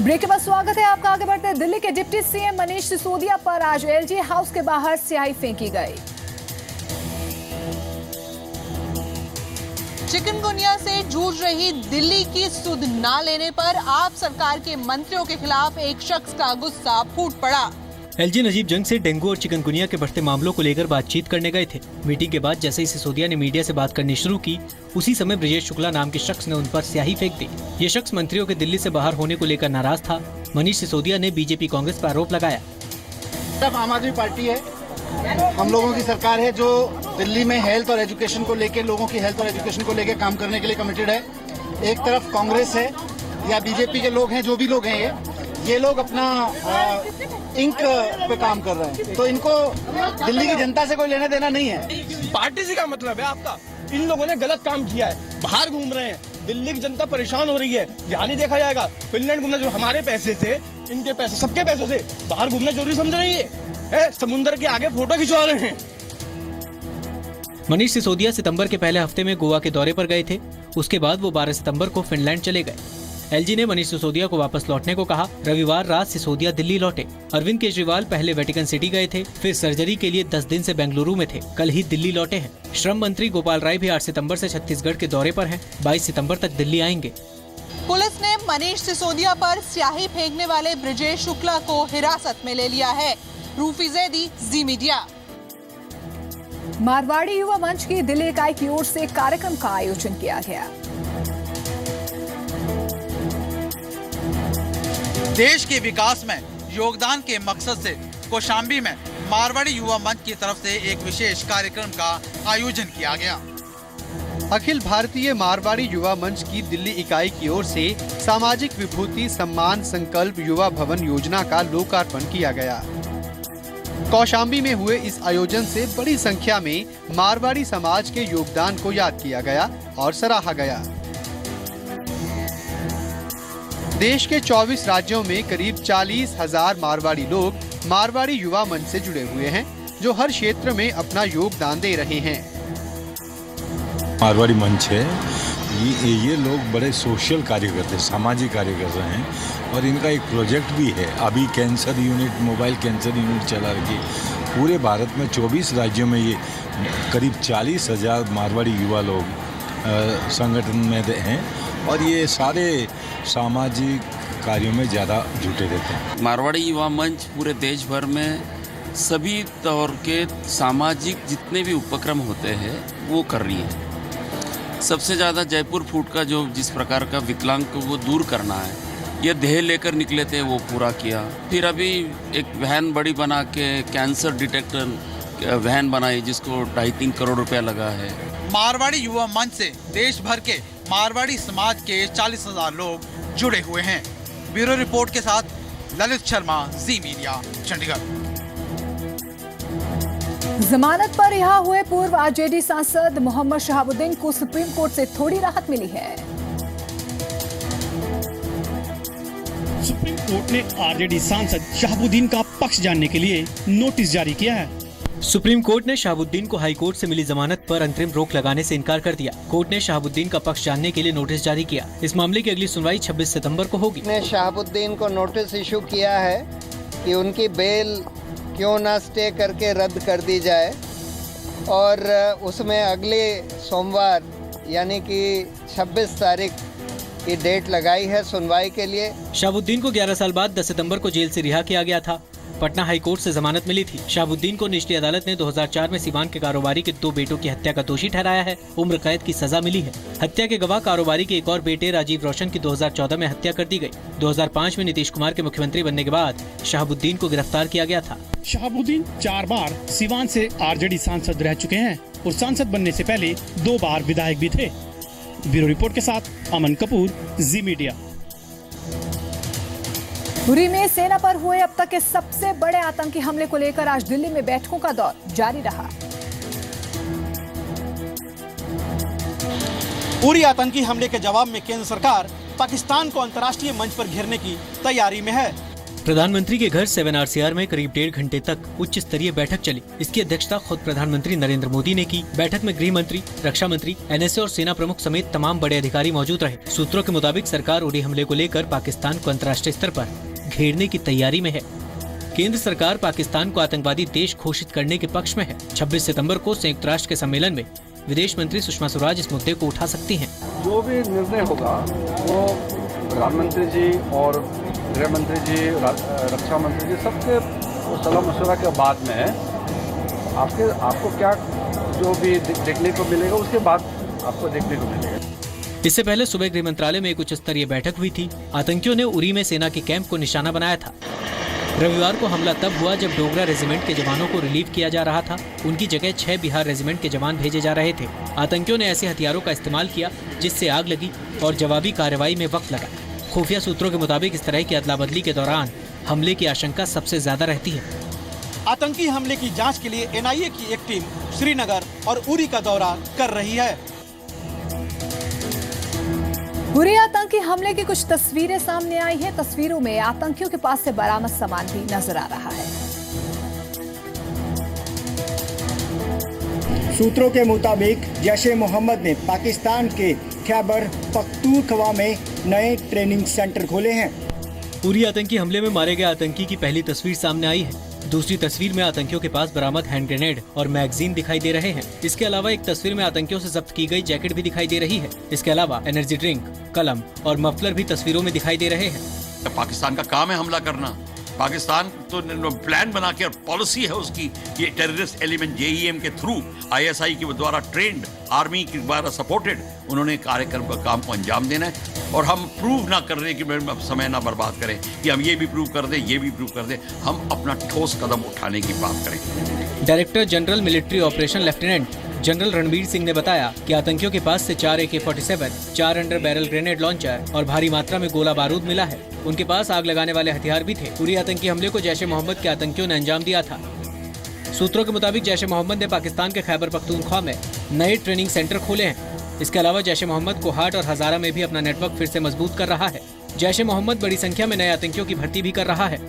Break के बाद स्वागत है आपका। आगे बढ़ते हैं। दिल्ली के डिप्टी सीएम मनीष सिसोदिया पर आज एलजी हाउस के बाहर स्याही फेंकी गई। चिकनगुनिया से जूझ रही दिल्ली की सुध ना लेने पर आप सरकार के मंत्रियों के खिलाफ एक शख्स का गुस्सा फूट पड़ा। एलजी नजीब जंग से डेंगू और चिकनगुनिया के बढ़ते मामलों को लेकर बातचीत करने गए थे। मीटिंग के बाद जैसे ही सिसोदिया ने मीडिया से बात करनी शुरू की, उसी समय ब्रजेश शुक्ला नाम के शख्स ने उन पर स्याही फेंक दी। ये शख्स मंत्रियों के दिल्ली से बाहर होने को लेकर नाराज था। मनीष सिसोदिया ने बीजेपी कांग्रेस पर आरोप लगाया। सब आम आदमी पार्टी है, हम लोगों की सरकार है जो दिल्ली में हेल्थ और एजुकेशन को लेकर, लोगों की हेल्थ और एजुकेशन को लेकर काम करने के लिए कमिटेड है। एक तरफ कांग्रेस है या बीजेपी के लोग हैं, जो भी लोग हैं ये लोग अपना इंक पे काम कर रहे हैं, तो इनको दिल्ली की जनता से कोई लेना देना नहीं है। पार्टी से क्या मतलब है आपका? इन लोगों ने गलत काम किया है, बाहर घूम रहे हैं, दिल्ली की जनता परेशान हो रही है। यहाँ नहीं देखा जाएगा, फिनलैंड घूमना जो हमारे पैसे से, इनके पैसे, सबके पैसों से बाहर घूमना जरूरी समझ रही है? समुद्र के आगे फोटो खिंचवा रहे हैं। मनीष सिसोदिया सितंबर के पहले हफ्ते में गोवा के दौरे पर गए थे। उसके बाद वो 12 सितंबर को फिनलैंड चले गए। एलजी ने मनीष सिसोदिया को वापस लौटने को कहा। रविवार रात सिसोदिया दिल्ली लौटे। अरविंद केजरीवाल पहले वेटिकन सिटी गए थे, फिर सर्जरी के लिए 10 दिन से बेंगलुरु में थे। कल ही दिल्ली लौटे हैं। श्रम मंत्री गोपाल राय भी 8 सितंबर से छत्तीसगढ़ के दौरे पर हैं। 22 सितंबर तक दिल्ली आएंगे। पुलिस ने मनीष सिसोदिया पर स्याही फेंकने वाले ब्रजेश शुक्ला को हिरासत में ले लिया है। रूफी जैदी, जी मीडिया। मारवाड़ी युवा मंच की दिल्ली इकाई की ओर से कार्यक्रम का आयोजन किया गया। देश के विकास में योगदान के मकसद से कौशाम्बी में मारवाड़ी युवा मंच की तरफ से एक विशेष कार्यक्रम का आयोजन किया गया। अखिल भारतीय मारवाड़ी युवा मंच की दिल्ली इकाई की ओर से सामाजिक विभूति सम्मान संकल्प युवा भवन योजना का लोकार्पण किया गया। कौशाम्बी में हुए इस आयोजन से बड़ी संख्या में मारवाड़ी समाज के योगदान को याद किया गया और सराहा गया। देश के 24 राज्यों में करीब 40,000 मारवाड़ी लोग मारवाड़ी युवा मंच से जुड़े हुए हैं, जो हर क्षेत्र में अपना योगदान दे रहे हैं। मारवाड़ी मंच है, ये लोग बड़े सोशल कार्य करते हैं, सामाजिक कार्य कर रहे हैं और इनका एक प्रोजेक्ट भी है। अभी cancer unit, mobile cancer unit चला रही है। पूरे भारत में 24 राज्यों में ये करीब 40,000 मारवाड़ी युवा लोग संगठन में हैं और ये सारे सामाजिक कार्यों में ज़्यादा जुटे रहते हैं। मारवाड़ी युवा मंच पूरे देश भर में सभी तौर के सामाजिक जितने भी उपक्रम होते हैं वो कर रही है। सबसे ज़्यादा जयपुर फूड का जो जिस प्रकार का विकलांग को वो दूर करना है, ये ध्येय लेकर निकले थे, वो पूरा किया। फिर अभी एक वैन बड़ी बना के कैंसर डिटेक्टर वैन बनाई जिसको 2.5-3 करोड़ रुपया लगा है। मारवाड़ी युवा मंच से देश भर के मारवाड़ी समाज के 40,000 लोग जुड़े हुए हैं। ब्यूरो रिपोर्ट के साथ ललित शर्मा, जी मीडिया, चंडीगढ़। जमानत पर रिहा हुए पूर्व आरजेडी सांसद मोहम्मद शहाबुद्दीन को सुप्रीम कोर्ट से थोड़ी राहत मिली है। सुप्रीम कोर्ट ने आरजेडी सांसद शहाबुद्दीन का पक्ष जानने के लिए नोटिस जारी किया है। सुप्रीम कोर्ट ने शहाबुद्दीन को हाई कोर्ट से मिली जमानत पर अंतरिम रोक लगाने से इनकार कर दिया। कोर्ट ने शहाबुद्दीन का पक्ष जानने के लिए नोटिस जारी किया। इस मामले की अगली सुनवाई 26 सितंबर को होगी। ने शहाबुद्दीन को नोटिस इशू किया है कि उनकी बेल क्यों ना स्टे करके रद्द कर दी जाए और उसमें अगले सोमवार यानी कि 26 तारीख की डेट लगाई है सुनवाई के लिए। शहाबुद्दीन को 11 साल बाद 10 सितंबर को जेल से रिहा किया गया था। पटना हाई कोर्ट से जमानत मिली थी। शहाबुद्दीन को निचली अदालत ने 2004 में सीवान के कारोबारी के 2 बेटों की हत्या का दोषी ठहराया है। उम्र कैद की सजा मिली है। हत्या के गवाह कारोबारी के एक और बेटे राजीव रोशन की 2014 में हत्या कर दी गई। 2005 में नीतीश कुमार के मुख्यमंत्री बनने के बाद शहाबुद्दीन को गिरफ्तार किया गया था। शहाबुद्दीन 4 बार सीवान से आरजेडी सांसद रह चुके हैं और सांसद बनने से पहले 2 बार विधायक भी थे। ब्यूरो रिपोर्ट के साथ अमन कपूर, जी मीडिया। उरी में सेना पर हुए अब तक के सबसे बड़े आतंकी हमले को लेकर आज दिल्ली में बैठकों का दौर जारी रहा। उरी आतंकी हमले के जवाब में केंद्र सरकार पाकिस्तान को अंतर्राष्ट्रीय मंच पर घेरने की तैयारी में है। प्रधानमंत्री के घर 7RCR में करीब 1.5 घंटे तक उच्च स्तरीय बैठक चली। इसकी अध्यक्षता खुद प्रधानमंत्री नरेंद्र मोदी ने की। बैठक में गृह मंत्री, रक्षा मंत्री, NSA और सेना प्रमुख समेत तमाम बड़े अधिकारी मौजूद रहे। सूत्रों के मुताबिक सरकार उरी हमले को लेकर पाकिस्तान को अंतर्राष्ट्रीय स्तर पर घेरने की तैयारी में है। केंद्र सरकार पाकिस्तान को आतंकवादी देश घोषित करने के पक्ष में है। 26 सितंबर को संयुक्त राष्ट्र के सम्मेलन में विदेश मंत्री सुषमा स्वराज इस मुद्दे को उठा सकती हैं। जो भी निर्णय होगा वो प्रधानमंत्री जी और गृह मंत्री जी, रक्षा मंत्री जी, सबके सलाह मशवरा के बाद में है। आपको क्या जो भी देखने को मिलेगा उसके बाद आपको देखने को मिलेगा। इससे पहले सुबह गृह मंत्रालय में एक उच्च स्तरीय बैठक हुई थी। आतंकियों ने उरी में सेना के कैंप को निशाना बनाया था। रविवार को हमला तब हुआ जब डोगरा रेजिमेंट के जवानों को रिलीव किया जा रहा था। उनकी जगह 6 बिहार रेजिमेंट के जवान भेजे जा रहे थे। आतंकियों ने ऐसे हथियारों का इस्तेमाल किया जिससे आग लगी और जवाबी कार्रवाई में वक्त लगा। खुफिया सूत्रों के मुताबिक इस तरह की अदला बदली के दौरान हमले की आशंका सबसे ज्यादा रहती है। आतंकी हमले की जांच के लिए NIA की एक टीम श्रीनगर और उरी का दौरा कर रही है। उरी आतंकी हमले की कुछ तस्वीरें सामने आई हैं। तस्वीरों में आतंकियों के पास से बरामद सामान भी नजर आ रहा है। सूत्रों के मुताबिक जैश-ए-मोहम्मद ने पाकिस्तान के खैबर पख्तूनख्वा में नए ट्रेनिंग सेंटर खोले हैं। उरी आतंकी हमले में मारे गए आतंकी की पहली तस्वीर सामने आई है। दूसरी तस्वीर में आतंकियों के पास बरामद हैंड ग्रेनेड और मैगजीन दिखाई दे रहे हैं। इसके अलावा एक तस्वीर में आतंकियों से जब्त की गई जैकेट भी दिखाई दे रही है। इसके अलावा एनर्जी ड्रिंक, कलम और मफलर भी तस्वीरों में दिखाई दे रहे हैं। पाकिस्तान का काम है हमला करना। पाकिस्तान तो प्लान बना के, और पॉलिसी है उसकी, ये टेररिस्ट एलिमेंट JEM के थ्रू, ISI के द्वारा ट्रेंड, आर्मी के द्वारा सपोर्टेड, उन्होंने कार्यक्रम का काम को अंजाम देना है। और हम प्रूव ना करने की समय ना बर्बाद करें कि हम ये भी प्रूव कर दें, ये भी प्रूव कर दें। हम अपना ठोस कदम उठाने की बात करें। Director general military operation lieutenant general Ranbir Singh ने बताया कि आतंकियों के पास से 4 AK-47, 4 under barrel grenade launcher और भारी मात्रा में गोला बारूद मिला है। उनके पास आग लगाने वाले हथियार भी थे। पूरी आतंकी हमले को जैश-ए-मोहम्मद के आतंकियों ने अंजाम दिया था। सूत्रों के मुताबिक जैश-ए-मोहम्मद ने पाकिस्तान के खैबर पख्तूनख्वा में नए ट्रेनिंग सेंटर खोले हैं। इसके अलावा जैश-ए-मोहम्मद कोहाट और हजारा में भी अपना नेटवर्क फिर से मजबूत कर रहा है। जैश-ए-मोहम्मद बड़ी संख्या में नए आतंकियों की भर्ती भी कर रहा है।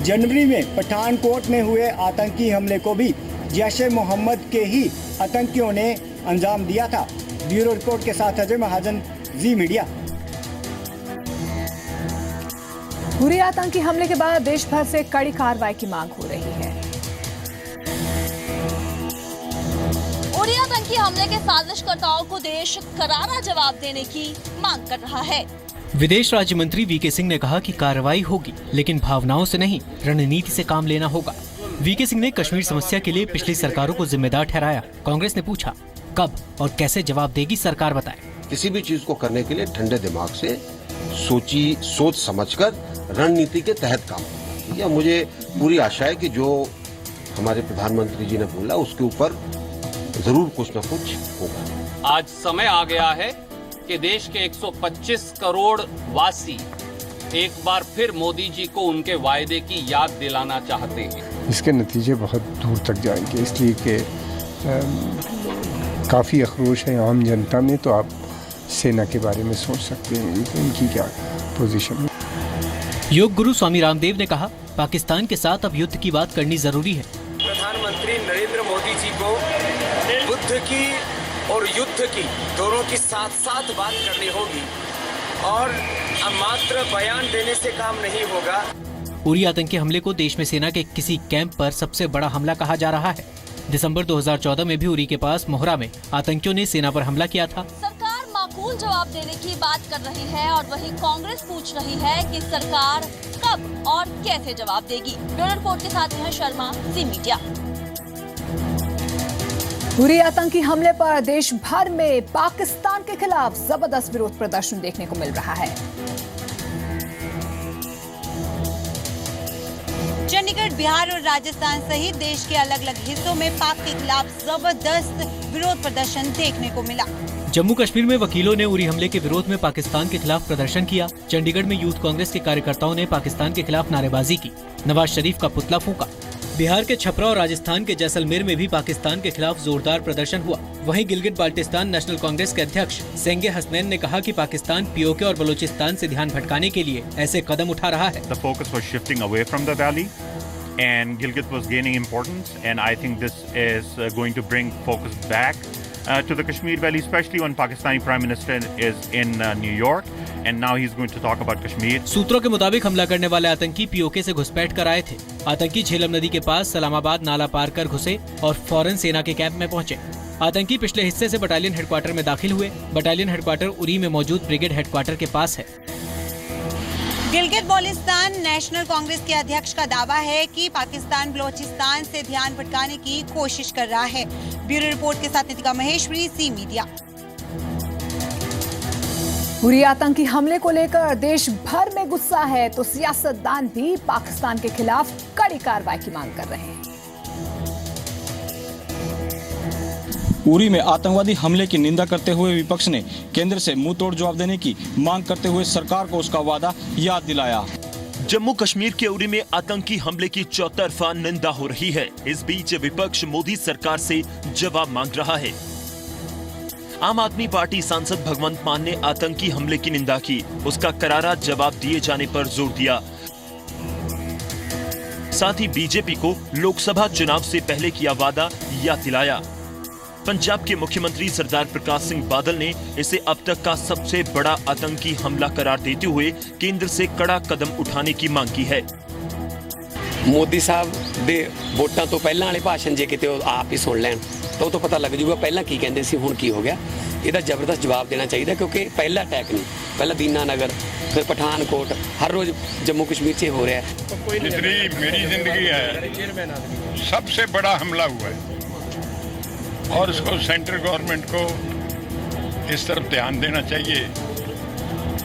जनवरी में पठानकोट में हुए आतंकी हमले को भी जैश-ए-मोहम्मद के ही आतंकियों ने अंजाम दिया था। ब्यूरो रिपोर्ट के साथ अजय महाजन, जी मीडिया। उरी आतंकी हमले के बाद देश भर से कड़ी कार्रवाई की मांग हो रही है। उरी आतंकी हमले के साजिशकर्ताओं को देश करारा जवाब देने की मांग कर रहा है। विदेश राज्य मंत्री VK सिंह ने कहा कि कार्रवाई होगी, लेकिन भावनाओं से नहीं, रणनीति से काम लेना होगा। VK सिंह ने कश्मीर समस्या के लिए पिछली सरकारों को जिम्मेदार ठहराया। कांग्रेस ने पूछा कब और कैसे जवाब देगी सरकार, बताए। किसी भी चीज को करने के लिए ठंडे दिमाग से सोच समझकर रणनीति के तहत काम। या मुझे पूरी आशा है कि जो हमारे प्रधानमंत्री जी ने बोला उसके ऊपर जरूर कुछ न कुछ होगा। आज समय आ गया है कि देश के 125 करोड़ वासी एक बार फिर मोदी जी को उनके वायदे की याद दिलाना चाहते हैं। इसके नतीजे बहुत दूर तक जाएंगे, इसलिए कि काफ़ी अखरोश है आम जनता में। तो आप सेना के बारे में सोच सकते हैं कि उनकी क्या पोजीशन है। योग गुरु स्वामी रामदेव ने कहा, पाकिस्तान के साथ अब युद्ध की बात करनी जरूरी है। प्रधानमंत्री नरेंद्र मोदी जी को बुद्ध की और युद्ध की दोनों की साथ साथ बात करनी होगी और अब मात्र बयान देने से काम नहीं होगा। उरी आतंकी हमले को देश में सेना के किसी कैंप पर सबसे बड़ा हमला कहा जा रहा है। दिसंबर 2014 में भी उरी के पास मोहरा में आतंकियों ने सेना पर हमला किया था। सरकार माकूल जवाब देने की बात कर रही है और वहीं कांग्रेस पूछ रही है कि सरकार कब और कैसे जवाब देगी। ब्यूरो रिपोर्ट के साथ हैं शर्मा, जी मीडिया। उरी आतंकी हमले पर देश भर में पाकिस्तान के खिलाफ जबरदस्त विरोध प्रदर्शन देखने को मिल रहा है। चंडीगढ़, बिहार और राजस्थान सहित देश के अलग अलग हिस्सों में पाक के खिलाफ जबरदस्त विरोध प्रदर्शन देखने को मिला। जम्मू कश्मीर में वकीलों ने उरी हमले के विरोध में पाकिस्तान के खिलाफ प्रदर्शन किया। चंडीगढ़ में यूथ कांग्रेस के कार्यकर्ताओं ने पाकिस्तान के खिलाफ नारेबाजी की। नवाज शरीफ का पुतला फूंका। बिहार के छपरा और राजस्थान के जैसलमेर में भी पाकिस्तान के खिलाफ जोरदार प्रदर्शन हुआ। वहीं गिलगित बाल्टिस्तान नेशनल कांग्रेस के अध्यक्ष सेंगे हसनैन ने कहा कि पाकिस्तान पीओके और बलूचिस्तान से ध्यान भटकाने के लिए ऐसे कदम उठा रहा है। The focus was shifting away from the valley and Gilgit was gaining importance, and I think this is going to bring focus back to the Kashmir Valley, especially when Pakistani Prime Minister is in New York and now he's going to talk about Kashmir. सूत्रों के मुताबिक हमला करने वाले आतंकी PoK से घुसपैठ कर आए थे। आतंकी झेलम नदी के पास सलामाबाद नाला पार कर घुसे और फौरन सेना के कैंप में पहुंचे। आतंकी पिछले हिस्से से बटालियन हेडक्वार्टर में दाखिल हुए। बटालियन हेडक्वार्टर उरी में मौजूद ब्रिगेड हेडक्वार्टर के पास है। गिलगित बाल्टिस्तान नेशनल कांग्रेस के अध्यक्ष का दावा है कि पाकिस्तान बलोचिस्तान से ध्यान भटकाने की कोशिश कर रहा है। ब्यूरो रिपोर्ट के साथ नितिका महेश्वरी, सी मीडिया। उरी आतंकी हमले को लेकर देश भर में गुस्सा है तो सियासतदान भी पाकिस्तान के खिलाफ कड़ी कार्रवाई की मांग कर रहे हैं। उरी में आतंकवादी हमले की निंदा करते हुए विपक्ष ने केंद्र से मुंह तोड़ जवाब देने की मांग करते हुए सरकार को उसका वादा याद दिलाया। जम्मू कश्मीर के उरी में आतंकी हमले की चौतरफा निंदा हो रही है। इस बीच विपक्ष मोदी सरकार से जवाब मांग रहा है। आम आदमी पार्टी सांसद भगवंत मान ने आतंकी हमले की निंदा की, उसका करारा जवाब दिए जाने पर जोर दिया। साथ ही बीजेपी को लोकसभा चुनाव से पहले किया वादा याद दिलाया। पंजाब के मुख्यमंत्री सरदार प्रकाश सिंह बादल ने इसे अब तक का सबसे बड़ा आतंकी हमला करार देते हुए केंद्र से कड़ा कदम उठाने की मांग की है। मोदी साहब दे वोटां तो पहला वाले भाषण जे किते आप ही सुन लैन तो पता लग जूगा पहला की कहंदे सी हुण की हो गया। ਇਹਦਾ ਜ਼ਬਰਦਸਤ ਜਵਾਬ ਦੇਣਾ ਚਾਹੀਦਾ क्योंकि पहला अटैक नहीं, पहला दीनानगर फिर पठानकोट, हर रोज जम्मू कश्मीर से हो रहा है। जितनी मेरी जिंदगी है सबसे बड़ा हमला हुआ है और इसको सेंट्रल गवर्नमेंट को इस तरफ ध्यान देना चाहिए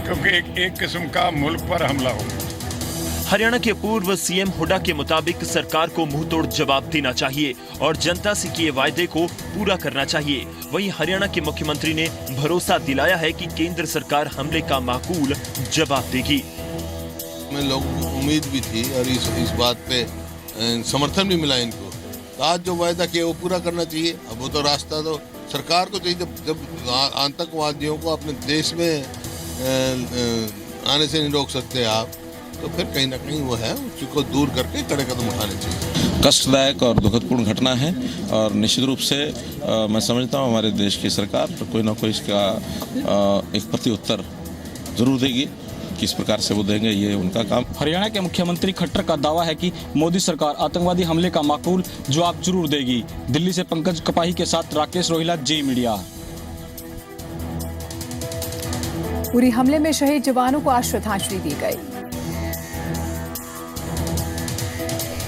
क्योंकि एक किस्म का मुल्क पर हमला हो। हरियाणा के पूर्व सीएम हुड्डा के मुताबिक सरकार को मुंहतोड़ जवाब देना चाहिए और जनता से किए वायदे को पूरा करना चाहिए। वहीं हरियाणा के मुख्यमंत्री ने भरोसा दिलाया है कि केंद्र सरकार हमले का माकूल जवाब देगी। में लोगों को उम्मीद भी थी और इस बात पे समर्थन भी मिला इनको, तो आज जो वायदा किया वो पूरा करना चाहिए। अब वो तो रास्ता तो सरकार को चाहिए, जब आतंकवादियों को अपने देश में आने से नहीं रोक सकते आप, तो फिर कहीं ना कहीं वो है उसको दूर करके कड़े कदम उठाने चाहिए। कष्टदायक और दुखदपूर्ण घटना है और निश्चित रूप से मैं समझता हूँ हमारे देश की सरकार कोई ना कोई इसका एक प्रत्युत्तर जरूर देगी। किस प्रकार से वो देंगे ये उनका काम। हरियाणा के मुख्यमंत्री खट्टर का दावा है कि मोदी सरकार आतंकवादी हमले का माकूल जवाब जरूर देगी। दिल्ली से पंकज कपाही के साथ राकेश रोहिला, जी मीडिया। उरी हमले में शहीद जवानों को आज श्रद्धांजलि दी गई।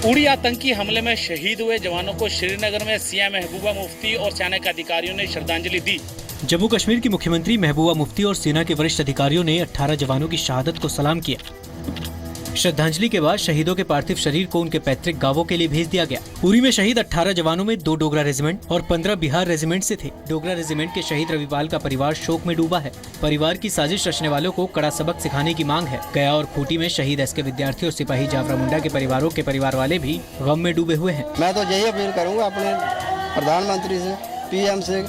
उरी आतंकी हमले में शहीद हुए जवानों को श्रीनगर में सीएम महबूबा मुफ्ती और सेना के अधिकारियों ने श्रद्धांजलि दी। जम्मू कश्मीर की मुख्यमंत्री महबूबा मुफ्ती और सेना के वरिष्ठ अधिकारियों ने 18 जवानों की शहादत को सलाम किया। श्रद्धांजलि के बाद शहीदों के पार्थिव शरीर को उनके पैतृक गांवों के लिए भेज दिया गया। उरी में शहीद 18 जवानों में 2 डोगरा रेजिमेंट और 15 बिहार रेजिमेंट से थे। डोगरा रेजिमेंट के शहीद रविपाल का परिवार शोक में डूबा है। परिवार की साजिश रचने वालों को कड़ा सबक सिखाने की मांग है। गया और खूंटी में शहीद एसके विद्यार्थी और सिपाही जाफरा मुंडा के परिवारों के परिवार वाले भी गम में डूबे हुए हैं। मैं तो यही अपील करूँगा अपने प्रधानमंत्री से, पीएम से,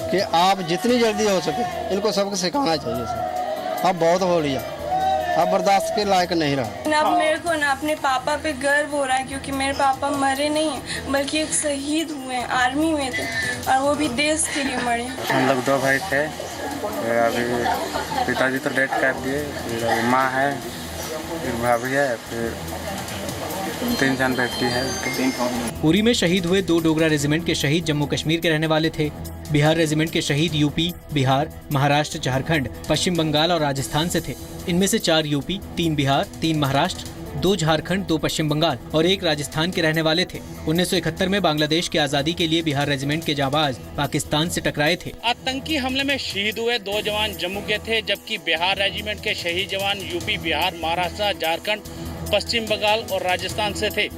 कि आप जितनी जल्दी हो सके इनको सबक सिखाना चाहिए सर। अब बहुत हो लिया, अब बर्दाश्त के लायक नहीं रहा। अब मेरे को ना अपने पापा पे गर्व हो रहा है क्योंकि मेरे पापा मरे नहीं हैं बल्कि एक शहीद हुए हैं, आर्मी में थे और वो भी देश के लिए मरे। हम लोग 2 भाई थे, अभी पिताजी तो डेथ कर दिए, फिर माँ है, फिर भाभी है, फिर 3 जन व्यक्ति है। उरी में शहीद हुए 2 डोगरा रेजिमेंट के शहीद जम्मू कश्मीर के रहने वाले थे। बिहार रेजिमेंट के शहीद यूपी, बिहार, महाराष्ट्र, झारखंड, पश्चिम बंगाल और राजस्थान से थे। इनमें से 4 यूपी, 3 बिहार, 3 महाराष्ट्र, 2 झारखंड, 2 पश्चिम बंगाल और 1 राजस्थान के रहने वाले थे। 1971 में बांग्लादेश की आजादी के लिए बिहार रेजिमेंट के जाबाज पाकिस्तान से टकराए थे। आतंकी हमले में शहीद हुए 2 जवान जम्मू के थे, जबकि बिहार रेजिमेंट के शहीद जवान यूपी, बिहार, महाराष्ट्र, झारखंड, पश्चिम बंगाल और राजस्थान से थे।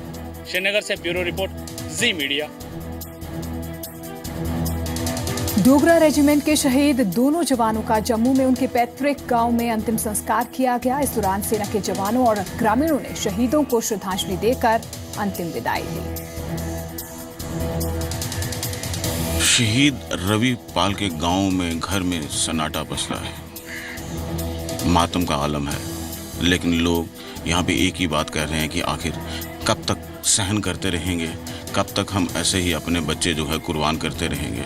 श्रीनगर से ब्यूरो रिपोर्ट, जी मीडिया। डोगरा रेजिमेंट के शहीद दोनों जवानों का जम्मू में उनके पैतृक गांव में अंतिम संस्कार किया गया। इस दौरान सेना के जवानों और ग्रामीणों ने शहीदों को श्रद्धांजलि देकर अंतिम विदाई दी। शहीद रवि पाल के गांव में घर में सन्नाटा पसरा है, मातम का आलम है, लेकिन लोग यहाँ पे एक ही बात कर रहे हैं कि आखिर कब तक सहन करते रहेंगे, कब तक हम ऐसे ही अपने बच्चे जो है कुर्बान करते रहेंगे।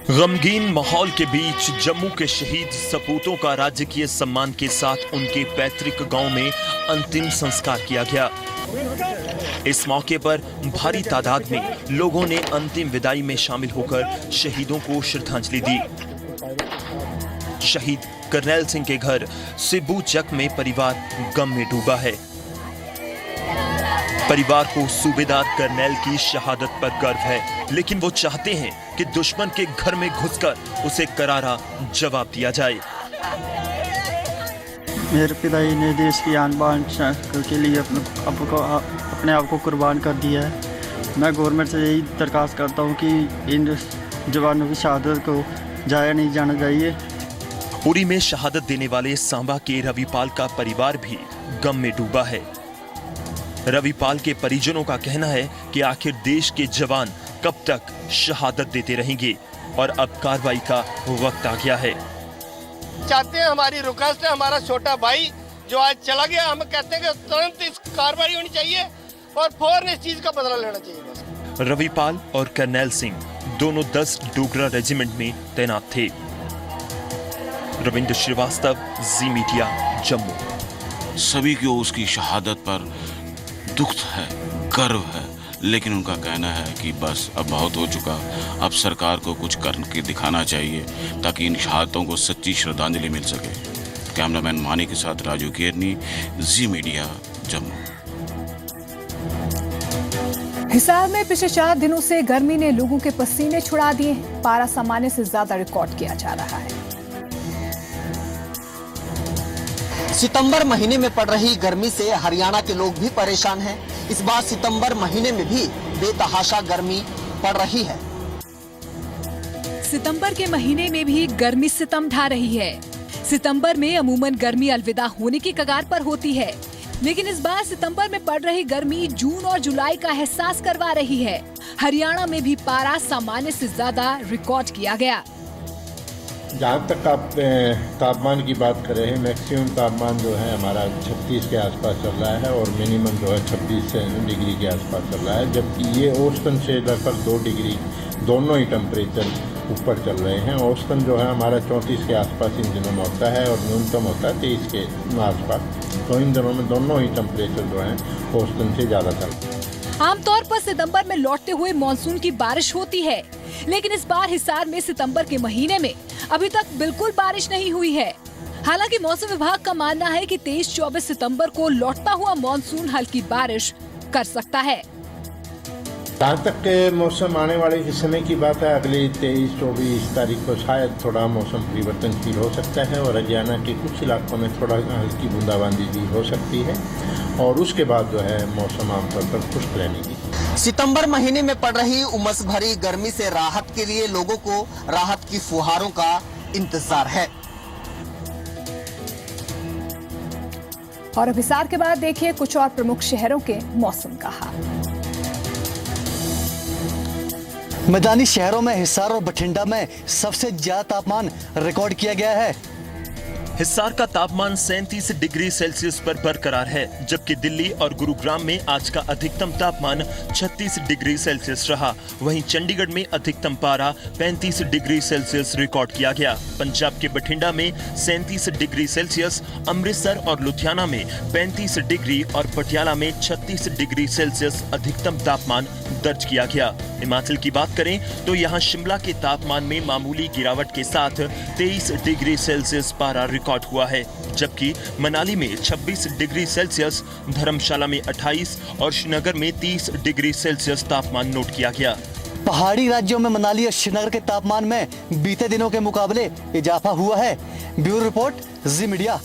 गमगीन माहौल के बीच जम्मू के शहीद सपूतों का राजकीय सम्मान के साथ उनके पैतृक गांव में अंतिम संस्कार किया गया। इस मौके पर भारी तादाद में लोगों ने अंतिम विदाई में शामिल होकर शहीदों को श्रद्धांजलि दी। शहीद करनैल सिंह के घर सिब्बू चक में परिवार गम में डूबा है। परिवार को सूबेदार करनैल की शहादत पर गर्व है, लेकिन वो चाहते हैं कि दुश्मन के घर में घुसकर उसे करारा जवाब दिया जाए। मेरे पिताजी ने देश की आन बान के लिए अपने आप को कुर्बान कर दिया है। मैं गवर्नमेंट से यही दरख्वास्त करता हूँ कि इन जवानों की शहादत को जाया नहीं जाना चाहिए। उरी में शहादत देने वाले सांबा के रविपाल का परिवार भी गम में डूबा है। रविपाल के परिजनों का कहना है कि आखिर देश के जवान कब तक शहादत देते रहेंगे और अब कार्रवाई का वक्त आ गया है। चाहते हैं, हमारी रिक्वेस्ट है, हमारा छोटा भाई जो आज चला गया, हम कहते हैं कि तुरंत इस कार्रवाई होनी चाहिए और फौरन इस चीज का बदला लेना चाहिए बस। रविपाल और करनैल सिंह दोनों 10 डोगरा रेजिमेंट में तैनात थे। रविंद्र श्रीवास्तव, जी मीडिया, जम्मू। सभी को उसकी शहादत पर दुख है, गर्व है, लेकिन उनका कहना है कि बस अब बहुत हो चुका, अब सरकार को कुछ करके दिखाना चाहिए ताकि इन शहादतों को सच्ची श्रद्धांजलि मिल सके। कैमरामैन मानी के साथ राजू केरनी, जी मीडिया, जम्मू। हिसार में पिछले 4 दिनों से गर्मी ने लोगों के पसीने छुड़ा दिए हैं। पारा सामान्य से ज्यादा रिकॉर्ड किया जा रहा है। सितंबर महीने में पड़ रही गर्मी से हरियाणा के लोग भी परेशान हैं। इस बार सितंबर महीने में भी बेतहाशा गर्मी पड़ रही है। सितंबर के महीने में भी गर्मी सितम ढा रही है। सितंबर में अमूमन गर्मी अलविदा होने की कगार पर होती है, लेकिन इस बार सितंबर में पड़ रही गर्मी जून और जुलाई का एहसास करवा रही है। हरियाणा में भी पारा सामान्य से ज्यादा रिकॉर्ड किया गया। जहाँ तक आप तापमान की बात कर रहे हैं, मैक्सिमम तापमान जो है हमारा 36 के आसपास चल रहा है और मिनिमम जो है 26 डिग्री के आसपास चल रहा है, जबकि ये औसतन से लगभग 2 डिग्री दोनों ही टेम्परेचर ऊपर चल रहे हैं। औसतन जो है हमारा 34 के आसपास इन दिनों में होता है और न्यूनतम होता है 23 के आसपास। तो इन दिनों में दोनों ही टेम्परेचर जो है औसतन से ज़्यादा चल रहा है। आमतौर पर सितंबर में लौटते हुए मानसून की बारिश होती है, लेकिन इस बार हिसार में सितंबर के महीने में अभी तक बिल्कुल बारिश नहीं हुई है। हालांकि मौसम विभाग का मानना है कि 23-24 सितंबर को लौटता हुआ मानसून हल्की बारिश कर सकता है। जहाँ तक मौसम आने वाले समय की बात है, अगली 23-24 तारीख को शायद थोड़ा मौसम परिवर्तनशील हो सकता है और हरियाणा के कुछ इलाकों में थोड़ा हल्की बूंदाबांदी भी हो सकती है और उसके बाद जो है मौसम आमतौर पर खुश्क रहने की। सितंबर महीने में पड़ रही उमस भरी गर्मी से राहत के लिए लोगों को राहत की फुहारों का इंतजार है। और अब हिसार के बाद देखिए कुछ और प्रमुख शहरों के मौसम का हाल। मैदानी शहरों में हिसार और बठिंडा में सबसे ज्यादा तापमान रिकॉर्ड किया गया है। हिसार का तापमान 37 डिग्री सेल्सियस पर बरकरार है, जबकि दिल्ली और गुरुग्राम में आज का अधिकतम तापमान 36 डिग्री सेल्सियस रहा। वहीं चंडीगढ़ में अधिकतम पारा 35 डिग्री सेल्सियस रिकॉर्ड किया गया। पंजाब के बठिंडा में 37 डिग्री सेल्सियस, अमृतसर और लुधियाना में 35 डिग्री और पटियाला में 36 डिग्री सेल्सियस अधिकतम तापमान दर्ज किया गया। हिमाचल की बात करें तो यहाँ शिमला के तापमान में मामूली गिरावट के साथ 23 डिग्री सेल्सियस पारा रिकॉर्ड हुआ है, जबकि मनाली में 26 डिग्री सेल्सियस, धर्मशाला में 28 और श्रीनगर में 30 डिग्री सेल्सियस तापमान नोट किया गया। पहाड़ी राज्यों में मनाली और श्रीनगर के तापमान में बीते दिनों के मुकाबले इजाफा हुआ है। ब्यूरो रिपोर्ट, जी मीडिया।